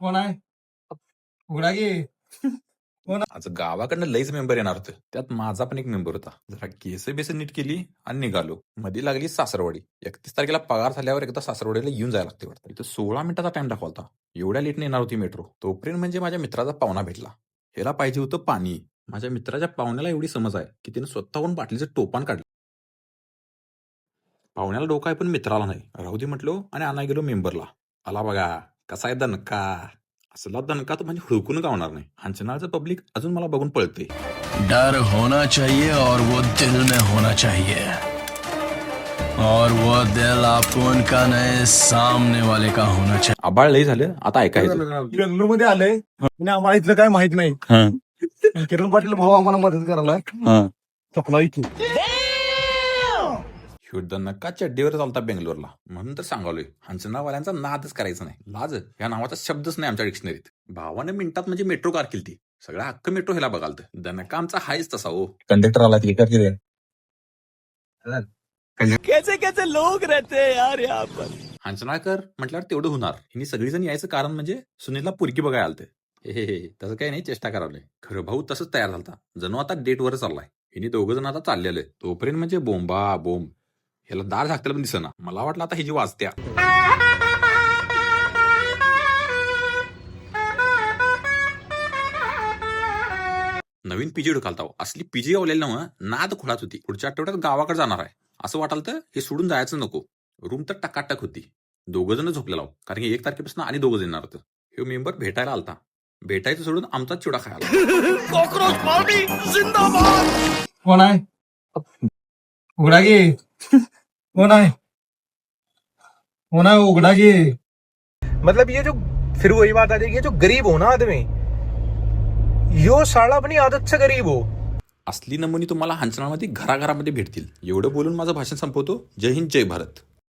कोण आहे? उघडा की. कोण? आज गावाकडनं लईच मेंबर येणार होते, त्यात माझा पण एक मेंबर होता. जरा केस बेस नीट केली आणि निघालो. मध्ये लागली सासरवाडी. 31 तारखेला पगार झाल्यावर एकदा सासरवाडीला येऊन जायला लागते वाटतं. इथं 16 मिनिटाचा टाइम दाखवता. एवढ्या लेटने येणार होती मेट्रो. तोपर्यंत म्हणजे माझ्या मित्राचा पाहुणा भेटला. ह्याला पाहिजे होतं पाणी. माझ्या मित्राच्या पाहुण्याला एवढी समज आहे की त्याने स्वतःहून बाटलीचं टोपान काढलं. पाहुण्याला डोका आहे पण मित्राला नाही. राहू दे म्हटलो आणि आणाय गेलो मेंबरला. आला बघा कसा आहे दणका. असला दणका तो म्हणजे हुडकून गावणार नाही. हांचनाळचं पब्लिक अजून मला बघून पळते. डर होना चाहिए और वो दिल में होना चाहिए, और वो दिल आपको उनका नहीं सामने वाले का होना चाहिए. आबाळ लई झालं आता ऐकायचं. बेंगलोर मध्ये आलंय आणि आम्हाला इथलं काय माहित नाही. किरण पाटील भाऊ आम्हाला मदत करायला चपला इथे. ह्यो दणका चड्डीवर चालता बेंगलोरला म्हणून तर सांगालोय. हंचनावाल्यांचा नादच करायचा नाही. लाज या नावाचा शब्दच नाही आमच्या डिक्शनरीत. भावानं मिनिटात म्हणजे मेट्रो कार केली. सगळ्या हक्क मेट्रो ह्याला बघालत. दणका आमचा हायच तसा हो. कंडक्टर आला तिथे कैसे कैसे लोग रहते हैं यार यहाँ पर. हंचनाळकर म्हटल्यावर तेवढं होणार. हिनी सगळीजण यायचं कारण म्हणजे सुनीलला पुरकी बघायला आलते. हे तसं काही नाही, चेष्टा करावलंय. खरं भाऊ तसंच तयार झालता. जणू आता डेटवर चाललाय. हिनी दोघं जण आता चाललेले. तोपर्यंत म्हणजे बोंबा बोंब. ह्याला दार झाकतेला पण दिसना. मला वाटलं आता हिची वाजत्या. नवीन पीजी ढोकालता. असली पीजी आवलेली ना नाद खुळात होती. पुढच्या आठवड्यात गावाकडे जाणार आहे असं वाटाल तर हे सोडून जायचं नको. रूम तर टकाटक होती. दोघं जण झोपलेला हो. कारण की 1 तारखेपासून आणि दोघं येणार होतं. हे मेंबर भेटायला आलता. भेटायचं सोडून आमचाच चिवडा खायला. कॉकरोच पार्टी जिंदाबाद. कोण आहे? उघडा की. कोण आहे? कोण आहे? उघडा की. मतलब ये जो फिर वही बात आ जाएगी, जो गरीब हो ना आदमी, यो साला अपनी आदत से गरीब हो. असली नमुनी तुम्हाला हंचनाळमध्ये घराघरामध्ये भेटतील. एवढं बोलून माझं भाषण संपवतो. जय हिंद जय भारत.